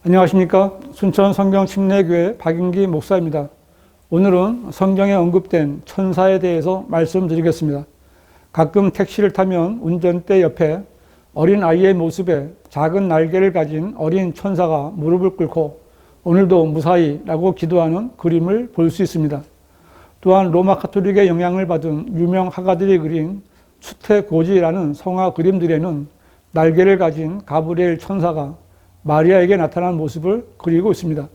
안녕하십니까. 순천 성경침례교회 박인기 목사입니다. 오늘은 성경에 언급된 천사에 대해서 말씀드리겠습니다. 가끔 택시를 타면 운전대 옆에 어린 아이의 모습에 작은 날개를 가진 어린 천사가 무릎을 꿇고 오늘도 무사히 라고 기도하는 그림을 볼 수 있습니다. 또한 로마 가톨릭의 영향을 받은 유명 화가들이 그린 수태고지라는 성화 그림들에는 날개를 가진 가브리엘 천사가 마리아에게 나타난 모습을 그리고 있습니다.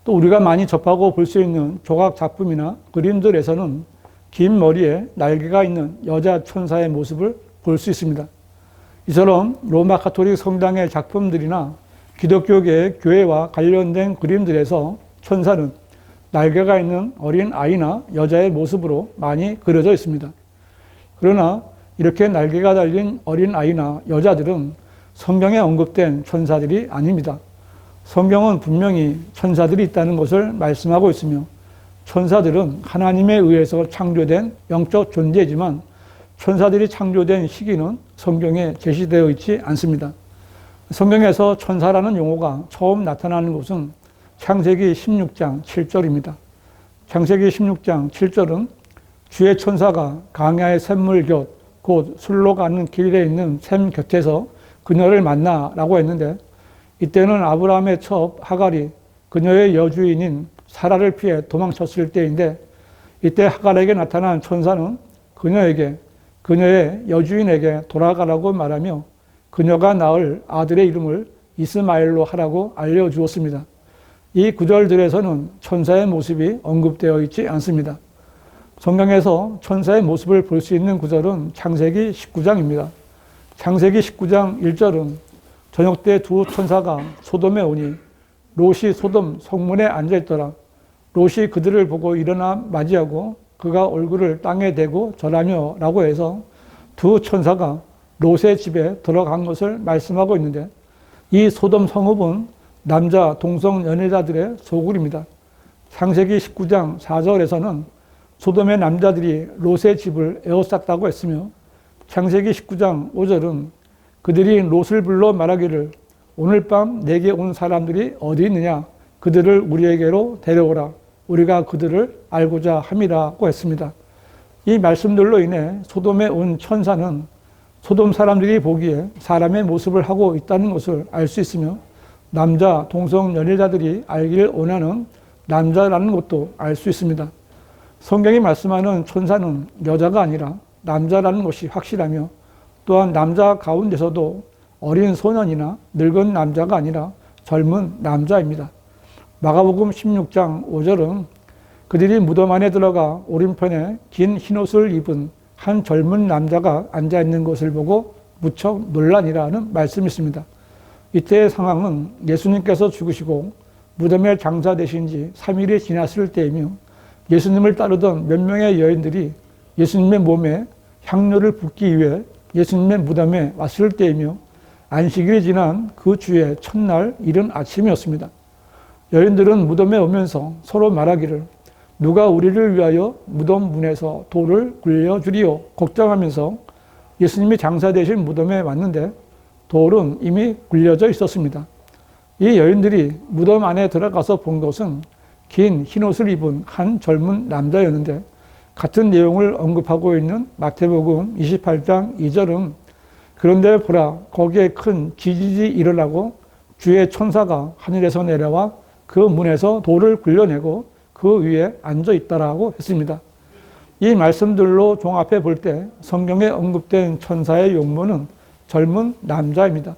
또 우리가 많이 접하고 볼 수 있는 조각 작품이나 그림들에서는 긴 머리에 날개가 있는 여자 천사의 모습을 볼 수 있습니다. 이처럼 로마 가톨릭 성당의 작품들이나 기독교계의 교회와 관련된 그림들에서 천사는 날개가 있는 어린 아이나 여자의 모습으로 많이 그려져 있습니다. 그러나 이렇게 날개가 달린 어린 아이나 여자들은 성경에 언급된 천사들이 아닙니다. 성경은 분명히 천사들이 있다는 것을 말씀하고 있으며 천사들은 하나님에 의해서 창조된 영적 존재이지만 천사들이 창조된 시기는 성경에 제시되어 있지 않습니다. 성경에서 천사라는 용어가 처음 나타나는 곳은 창세기 16장 7절입니다. 창세기 16장 7절은 주의 천사가 강야의 샘물 곁, 곧 술로 가는 길에 있는 샘 곁에서 그녀를 만나라고 했는데, 이때는 아브라함의 첩 하갈이 그녀의 여주인인 사라를 피해 도망쳤을 때인데, 이때 하갈에게 나타난 천사는 그녀에게, 그녀의 여주인에게 돌아가라고 말하며 그녀가 낳을 아들의 이름을 이스마엘로 하라고 알려주었습니다. 이 구절들에서는 천사의 모습이 언급되어 있지 않습니다. 성경에서 천사의 모습을 볼 수 있는 구절은 창세기 19장입니다. 창세기 19장 1절은 저녁 때 두 천사가 소돔에 오니 롯이 소돔 성문에 앉아있더라. 롯이 그들을 보고 일어나 맞이하고 그가 얼굴을 땅에 대고 절하며 라고 해서 두 천사가 롯의 집에 들어간 것을 말씀하고 있는데, 이 소돔 성읍은 남자 동성 연애자들의 소굴입니다. 창세기 19장 4절에서는 소돔의 남자들이 롯의 집을 에워쌌다고 했으며, 창세기 19장 5절은 그들이 롯을 불러 말하기를 오늘 밤 내게 온 사람들이 어디 있느냐, 그들을 우리에게로 데려오라, 우리가 그들을 알고자 함이라고 했습니다. 이 말씀들로 인해 소돔에 온 천사는 소돔 사람들이 보기에 사람의 모습을 하고 있다는 것을 알 수 있으며, 남자 동성 연애자들이 알기를 원하는 남자라는 것도 알 수 있습니다. 성경이 말씀하는 천사는 여자가 아니라 남자라는 것이 확실하며, 또한 남자 가운데서도 어린 소년이나 늙은 남자가 아니라 젊은 남자입니다. 마가복음 16장 5절은 그들이 무덤 안에 들어가 오른편에 긴 흰옷을 입은 한 젊은 남자가 앉아있는 것을 보고 무척 놀라니라는 말씀이 있습니다. 이때의 상황은 예수님께서 죽으시고 무덤에 장사되신 지 3일이 지났을 때이며, 예수님을 따르던 몇 명의 여인들이 예수님의 몸에 향료를 붓기 위해 예수님의 무덤에 왔을 때이며, 안식일이 지난 그 주의 첫날 이른 아침이었습니다. 여인들은 무덤에 오면서 서로 말하기를 누가 우리를 위하여 무덤 문에서 돌을 굴려주리요 걱정하면서 예수님이 장사되신 무덤에 왔는데 돌은 이미 굴려져 있었습니다. 이 여인들이 무덤 안에 들어가서 본 것은 긴 흰옷을 입은 한 젊은 남자였는데, 같은 내용을 언급하고 있는 마태복음 28장 2절은 그런데 보라 거기에 큰 지진이 일어나고 주의 천사가 하늘에서 내려와 그 문에서 돌을 굴려내고 그 위에 앉아 있다라고 했습니다. 이 말씀들로 종합해 볼 때 성경에 언급된 천사의 용모는 젊은 남자입니다.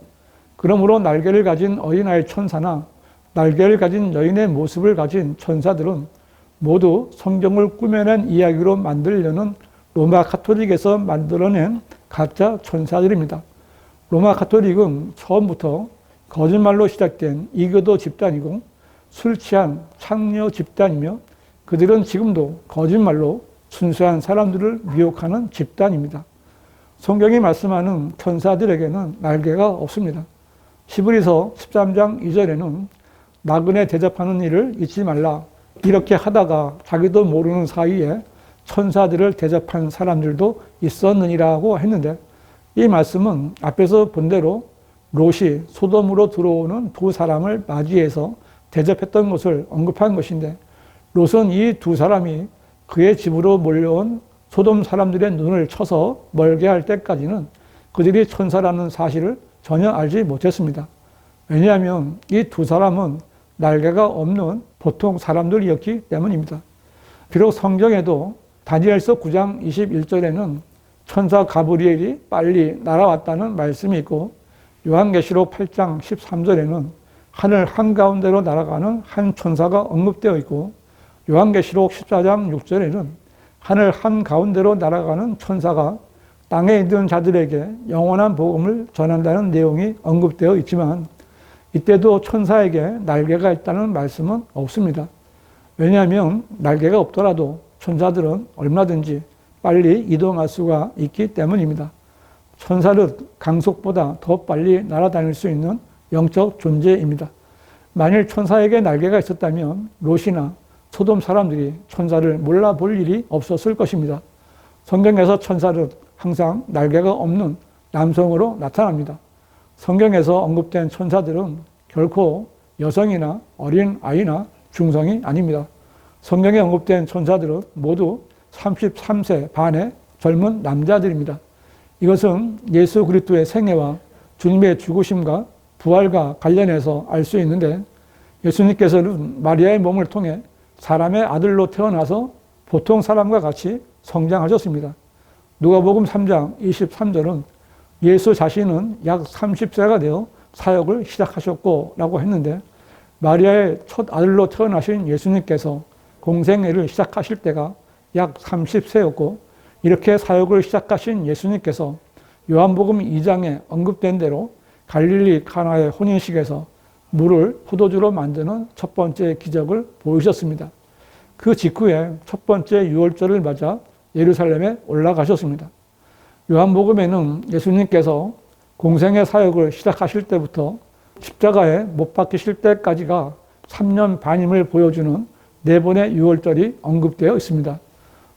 그러므로 날개를 가진 어린아이 천사나 날개를 가진 여인의 모습을 가진 천사들은 모두 성경을 꾸며낸 이야기로 만들려는 로마 가톨릭에서 만들어낸 가짜 천사들입니다. 로마 가톨릭은 처음부터 거짓말로 시작된 이교도 집단이고 술 취한 창녀 집단이며, 그들은 지금도 거짓말로 순수한 사람들을 미혹하는 집단입니다. 성경이 말씀하는 천사들에게는 날개가 없습니다. 히브리서 13장 2절에는 나그네 대접하는 일을 잊지 말라, 이렇게 하다가 자기도 모르는 사이에 천사들을 대접한 사람들도 있었느니라고 했는데, 이 말씀은 앞에서 본 대로 롯이 소돔으로 들어오는 두 사람을 맞이해서 대접했던 것을 언급한 것인데, 롯은 이 두 사람이 그의 집으로 몰려온 소돔 사람들의 눈을 쳐서 멀게 할 때까지는 그들이 천사라는 사실을 전혀 알지 못했습니다. 왜냐하면 이 두 사람은 날개가 없는 보통 사람들이었기 때문입니다. 비록 성경에도 다니엘서 9장 21절에는 천사 가브리엘이 빨리 날아왔다는 말씀이 있고, 요한계시록 8장 13절에는 하늘 한가운데로 날아가는 한 천사가 언급되어 있고, 요한계시록 14장 6절에는 하늘 한가운데로 날아가는 천사가 땅에 있는 자들에게 영원한 복음을 전한다는 내용이 언급되어 있지만, 이때도 천사에게 날개가 있다는 말씀은 없습니다. 왜냐하면 날개가 없더라도 천사들은 얼마든지 빨리 이동할 수가 있기 때문입니다. 천사는 강속보다 더 빨리 날아다닐 수 있는 영적 존재입니다. 만일 천사에게 날개가 있었다면 롯이나 소돔 사람들이 천사를 몰라볼 일이 없었을 것입니다. 성경에서 천사는 항상 날개가 없는 남성으로 나타납니다. 성경에서 언급된 천사들은 결코 여성이나 어린 아이나 중성이 아닙니다. 성경에 언급된 천사들은 모두 33세 반의 젊은 남자들입니다. 이것은 예수 그리스도의 생애와 주님의 죽으심과 부활과 관련해서 알 수 있는데, 예수님께서는 마리아의 몸을 통해 사람의 아들로 태어나서 보통 사람과 같이 성장하셨습니다. 누가복음 3장 23절은 예수 자신은 약 30세가 되어 사역을 시작하셨고 라고 했는데, 마리아의 첫 아들로 태어나신 예수님께서 공생애를 시작하실 때가 약 30세였고, 이렇게 사역을 시작하신 예수님께서 요한복음 2장에 언급된 대로 갈릴리 카나의 혼인식에서 물을 포도주로 만드는 첫 번째 기적을 보이셨습니다. 그 직후에 첫 번째 유월절을 맞아 예루살렘에 올라가셨습니다. 요한복음에는 예수님께서 공생의 사역을 시작하실 때부터 십자가에 못 박히실 때까지가 3년 반임을 보여주는 4번의 유월절이 언급되어 있습니다.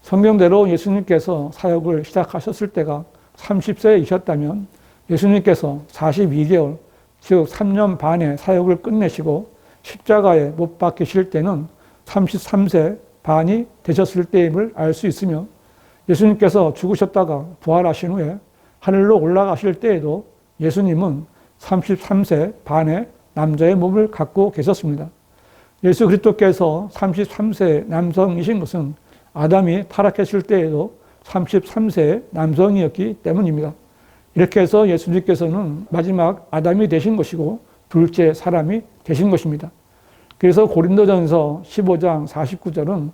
성경대로 예수님께서 사역을 시작하셨을 때가 30세이셨다면 예수님께서 42개월, 즉 3년 반의 사역을 끝내시고 십자가에 못 박히실 때는 33세 반이 되셨을 때임을 알 수 있으며, 예수님께서 죽으셨다가 부활하신 후에 하늘로 올라가실 때에도 예수님은 33세 반의 남자의 몸을 갖고 계셨습니다. 예수 그리스도께서 33세 남성이신 것은 아담이 타락했을 때에도 33세 남성이었기 때문입니다. 이렇게 해서 예수님께서는 마지막 아담이 되신 것이고 둘째 사람이 되신 것입니다. 그래서 고린도전서 15장 49절은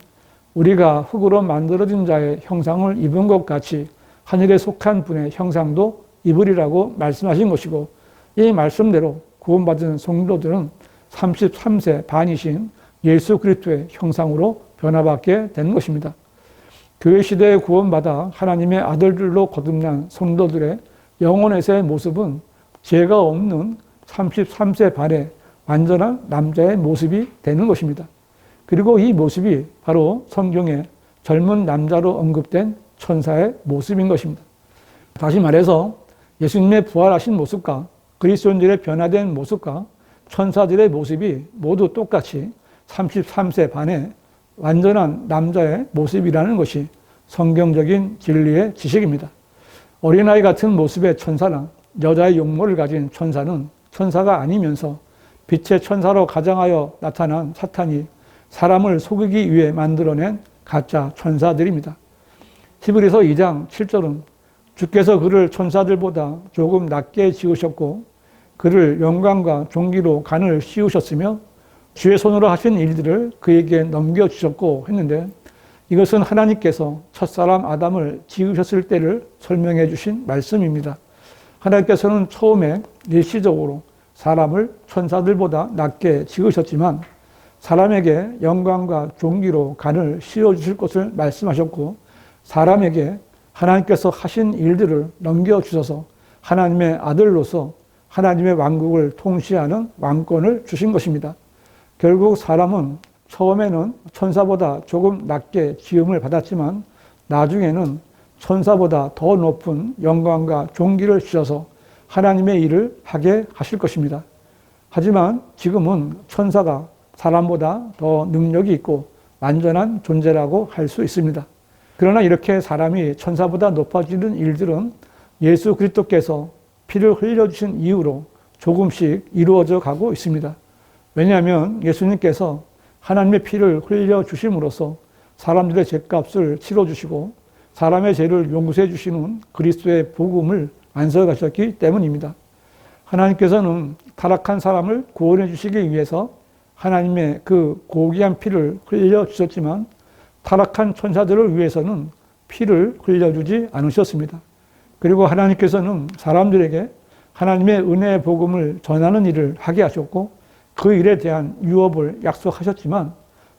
우리가 흙으로 만들어진 자의 형상을 입은 것 같이 하늘에 속한 분의 형상도 입으리라고 말씀하신 것이고, 이 말씀대로 구원받은 성도들은 33세 반이신 예수 그리스도의 형상으로 변화받게 된 것입니다. 교회 시대에 구원받아 하나님의 아들들로 거듭난 성도들의 영혼에서의 모습은 죄가 없는 33세 반의 완전한 남자의 모습이 되는 것입니다. 그리고 이 모습이 바로 성경에 젊은 남자로 언급된 천사의 모습인 것입니다. 다시 말해서 예수님의 부활하신 모습과 그리스도인들의 변화된 모습과 천사들의 모습이 모두 똑같이 33세 반의 완전한 남자의 모습이라는 것이 성경적인 진리의 지식입니다. 어린아이 같은 모습의 천사나 여자의 용모를 가진 천사는 천사가 아니면서 빛의 천사로 가장하여 나타난 사탄이 사람을 속이기 위해 만들어낸 가짜 천사들입니다. 히브리서 2장 7절은 주께서 그를 천사들보다 조금 낮게 지으셨고 그를 영광과 존귀로 간을 씌우셨으며 주의 손으로 하신 일들을 그에게 넘겨주셨고 했는데, 이것은 하나님께서 첫사람 아담을 지으셨을 때를 설명해 주신 말씀입니다. 하나님께서는 처음에 일시적으로 사람을 천사들보다 낮게 지으셨지만 사람에게 영광과 존귀로 간을 씌워주실 것을 말씀하셨고, 사람에게 하나님께서 하신 일들을 넘겨주셔서 하나님의 아들로서 하나님의 왕국을 통치하는 왕권을 주신 것입니다. 결국 사람은 처음에는 천사보다 조금 낮게 지음을 받았지만 나중에는 천사보다 더 높은 영광과 존귀를 주셔서 하나님의 일을 하게 하실 것입니다. 하지만 지금은 천사가 사람보다 더 능력이 있고 완전한 존재라고 할 수 있습니다. 그러나 이렇게 사람이 천사보다 높아지는 일들은 예수 그리스도께서 피를 흘려주신 이후로 조금씩 이루어져 가고 있습니다. 왜냐하면 예수님께서 하나님의 피를 흘려주심으로써 사람들의 죄값을 치러주시고 사람의 죄를 용서해 주시는 그리스도의 복음을 안서가셨기 때문입니다. 하나님께서는 타락한 사람을 구원해 주시기 위해서 하나님의 그 고귀한 피를 흘려주셨지만 타락한 천사들을 위해서는 피를 흘려주지 않으셨습니다. 그리고 하나님께서는 사람들에게 하나님의 은혜의 복음을 전하는 일을 하게 하셨고 그 일에 대한 유업을 약속하셨지만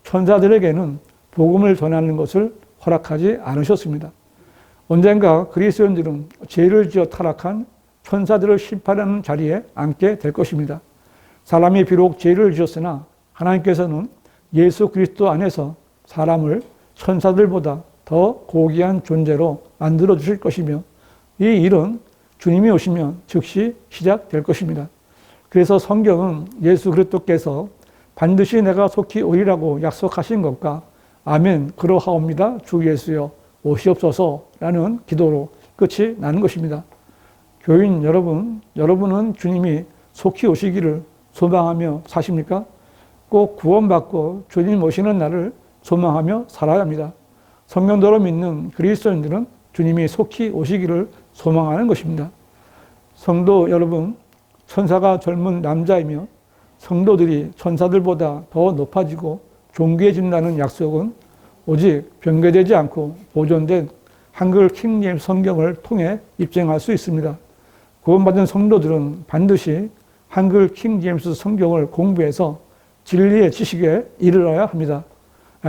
천사들에게는 복음을 전하는 것을 허락하지 않으셨습니다. 언젠가 그리스도인들은 죄를 지어 타락한 천사들을 심판하는 자리에 앉게 될 것입니다. 사람이 비록 죄를 지었으나 하나님께서는 예수 그리스도 안에서 사람을 천사들보다 더 고귀한 존재로 만들어 주실 것이며 이 일은 주님이 오시면 즉시 시작될 것입니다. 그래서 성경은 예수 그리스도께서 반드시 내가 속히 오리라고 약속하신 것과 아멘 그러하옵니다 주 예수여 오시옵소서라는 기도로 끝이 나는 것입니다. 교인 여러분, 여러분은 주님이 속히 오시기를 소망하며 사십니까? 꼭 구원받고 주님 오시는 날을 소망하며 살아야 합니다. 성경대로 믿는 그리스도인들은 주님이 속히 오시기를 소망하는 것입니다. 성도 여러분, 천사가 젊은 남자이며 성도들이 천사들보다 더 높아지고 존귀해진다는 약속은 오직 변개되지 않고 보존된 한글 킹제임스 성경을 통해 입증할 수 있습니다. 구원받은 성도들은 반드시 한글 킹제임스 성경을 공부해서 진리의 지식에 이르러야 합니다.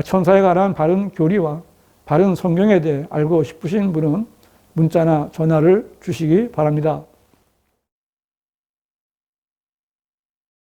천사에 관한 바른 교리와 바른 성경에 대해 알고 싶으신 분은 문자나 전화를 주시기 바랍니다.